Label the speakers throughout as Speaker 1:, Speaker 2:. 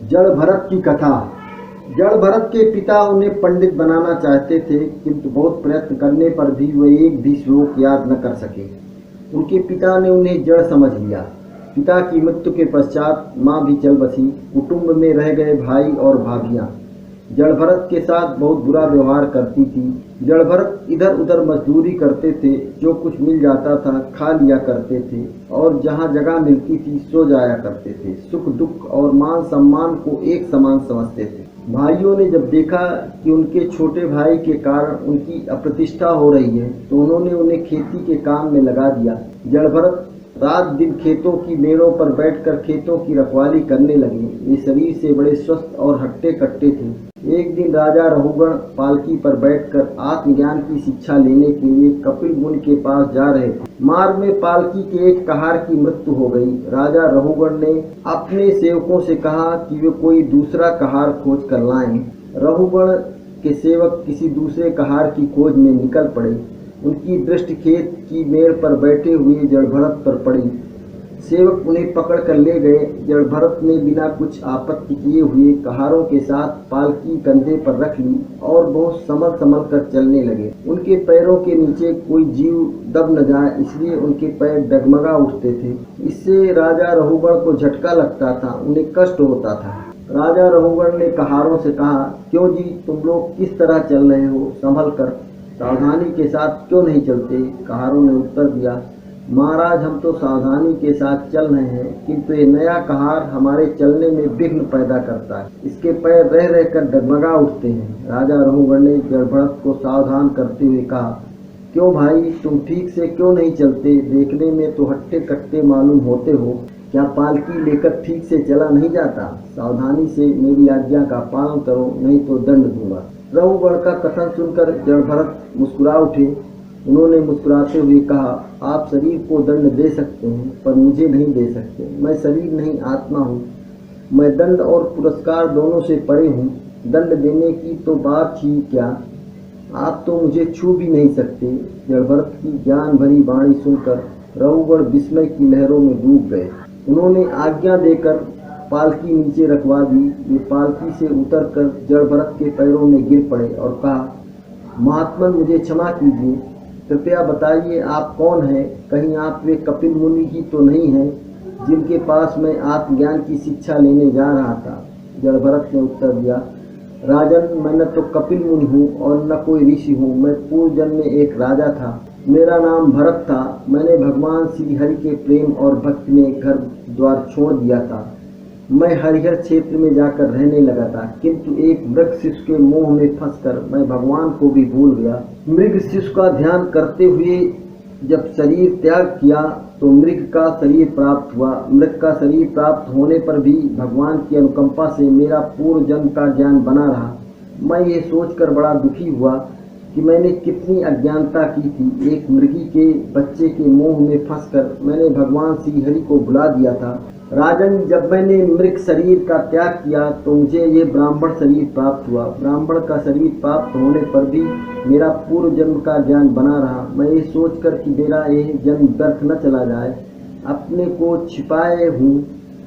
Speaker 1: जड़ भरत की कथा। जड़ भरत के पिता उन्हें पंडित बनाना चाहते थे, किंतु बहुत प्रयत्न करने पर भी वे एक भी श्लोक याद न कर सके। उनके पिता ने उन्हें जड़ समझ लिया। पिता की मृत्यु के पश्चात माँ भी चल बसी। कुटुंब में रह गए भाई और भाभियाँ। जड़ भरत के साथ बहुत बुरा व्यवहार करती थी। जड़ भरत इधर उधर मजदूरी करते थे, जो कुछ मिल जाता था खा लिया करते थे और जहाँ जगह मिलती थी सो जाया करते थे। सुख दुख और मान सम्मान को एक समान समझते थे। भाइयों ने जब देखा कि उनके छोटे भाई के कारण उनकी अप्रतिष्ठा हो रही है, तो उन्होंने उन्हें खेती के काम में लगा दिया। जड़ भरत रात दिन खेतों की मेड़ों पर बैठकर खेतों की रखवाली करने लगे। वे शरीर से बड़े स्वस्थ और हट्टे कट्टे थे। एक दिन राजा रहुगण पालकी पर बैठकर आत्मज्ञान की शिक्षा लेने के लिए कपिल मुनि के पास जा रहे थे। मार्ग में पालकी के एक कहार की मृत्यु हो गई। राजा रहुगण ने अपने सेवकों से कहा कि वे कोई दूसरा कहार खोज कर लाएं। रहुगण के सेवक किसी दूसरे कहार की खोज में निकल पड़े। उनकी दृष्टि खेत की मेड़ पर बैठे हुए जड़ भरत पर पड़ी। सेवक उन्हें पकड़ कर ले गए। जड़ भरत ने बिना कुछ आपत्ति किए हुए कहारों के साथ पालकी कंधे पर रख ली और बहुत संभल संभल कर चलने लगे। उनके पैरों के नीचे कोई जीव दब न जाए, इसलिए उनके पैर डगमगा उठते थे। इससे राजा रहुगण को झटका लगता था, उन्हें कष्ट होता था। राजा रहुगण ने कहारों से कहा, क्यों जी, तुम लोग किस तरह चल रहे हो? संभल कर, सावधानी के साथ क्यों नहीं चलते? कहारों ने उत्तर दिया, महाराज, हम तो सावधानी के साथ चल रहे हैं, किंतु ये नया कहार हमारे चलने में विघ्न पैदा करता है। इसके पैर रह रहकर डगमगा उठते हैं। राजा रहुगण ने जड़ भरत को सावधान करते हुए कहा, क्यों भाई, तुम ठीक से क्यों नहीं चलते? देखने में तो हट्टे कट्टे मालूम होते हो। क्या पालकी लेकर ठीक से चला नहीं जाता? सावधानी से मेरी आज्ञा का पालन करो, नहीं तो दंड दूंगा। रहुगण का कथन सुनकर जड़ भरत मुस्कुरा उठे। उन्होंने मुस्कुराते हुए कहा, आप शरीर को दंड दे सकते हैं, पर मुझे नहीं दे सकते। मैं शरीर नहीं, आत्मा हूँ। मैं दंड और पुरस्कार दोनों से परे हूँ। दंड देने की तो बात ही क्या, आप तो मुझे छू भी नहीं सकते। जड़ भरत की ज्ञान भरी वाणी सुनकर रहुगण विस्मय की लहरों में डूब गए। उन्होंने आज्ञा देकर पालकी नीचे रखवा दी। वे पालकी से उतरकर जड़ भरत के पैरों में गिर पड़े और कहा, महात्मन, मुझे क्षमा कीजिए। कृपया बताइए, आप कौन हैं? कहीं आप वे कपिल मुनि ही तो नहीं हैं जिनके पास मैं आत्मज्ञान की शिक्षा लेने जा रहा था? जड़ भरत ने उत्तर दिया, राजन, मैं न तो कपिल मुनि हूँ और न कोई ऋषि हूँ। मैं पूर्व जन्म में एक राजा था। मेरा नाम भरत था। मैंने भगवान श्री हरि के प्रेम और भक्ति में घर द्वार छोड़ दिया था। मैं हरिहर क्षेत्र में जाकर रहने लगा था, किंतु एक मृग शिशु के मोह में फंसकर मैं भगवान को भी भूल गया। मृग शिशु का ध्यान करते हुए जब शरीर त्याग किया तो मृग का शरीर प्राप्त हुआ। मृग का शरीर प्राप्त होने पर भी भगवान की अनुकंपा से मेरा पूर्व जन्म का ज्ञान बना रहा। मैं ये सोचकर बड़ा दुखी हुआ कि मैंने कितनी अज्ञानता की थी। एक मृगी के बच्चे के मोह में फंसकर मैंने भगवान श्री हरि को भुला दिया था। राजन, जब मैंने मृग शरीर का त्याग किया तो मुझे ये ब्राह्मण शरीर प्राप्त हुआ। ब्राह्मण का शरीर प्राप्त होने पर भी मेरा पूर्व जन्म का ज्ञान बना रहा। मैं ये सोचकर कि मेरा यह जन्म व्यर्थ न चला जाए, अपने को छिपाए हूँ।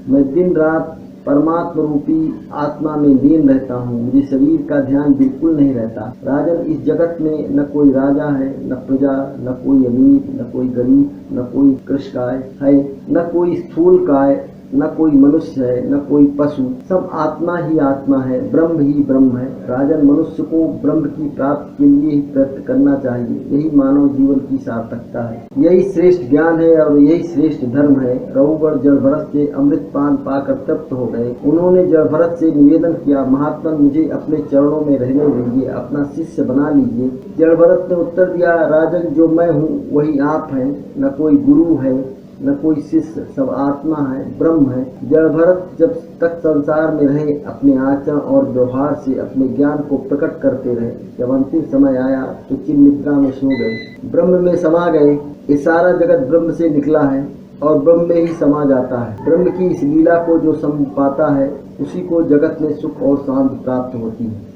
Speaker 1: मैं दिन रात परमात्मा रूपी आत्मा में लीन रहता हूँ। मुझे शरीर का ध्यान बिल्कुल नहीं रहता। राजन, इस जगत में न कोई राजा है, न प्रजा, न कोई अमीर, न कोई गरीब, न कोई कृषकाय है, न कोई स्थूल काय, न कोई मनुष्य है, न कोई पशु। सब आत्मा ही आत्मा है, ब्रह्म ही ब्रह्म है। राजन, मनुष्य को ब्रह्म की प्राप्ति के लिए ही प्रयत्न करना चाहिए। यही मानव जीवन की सार्थकता है, यही श्रेष्ठ ज्ञान है और यही श्रेष्ठ धर्म है। रहुगण जड़ भरत से अमृतपान पाकर तृप्त हो गए। उन्होंने जड़ भरत से निवेदन किया, महात्मा, मुझे अपने चरणों में रहने दीजिए, अपना शिष्य बना लीजिए। जड़ भरत ने उत्तर दिया, राजन, जो मैं हूँ वही आप हैं। न कोई गुरु है, न कोई शिष्य, सब आत्मा है, ब्रह्म है। जड़ भरत जब तक संसार में रहे अपने आचरण और व्यवहार से अपने ज्ञान को प्रकट करते रहे। जब अंतिम समय आया तो चिर निद्रा में सो गए, ब्रह्म में समा गए। ये सारा जगत ब्रह्म से निकला है और ब्रह्म में ही समा जाता है। ब्रह्म की इस लीला को जो समझ पाता है, उसी को जगत में सुख और शांति प्राप्त होती है।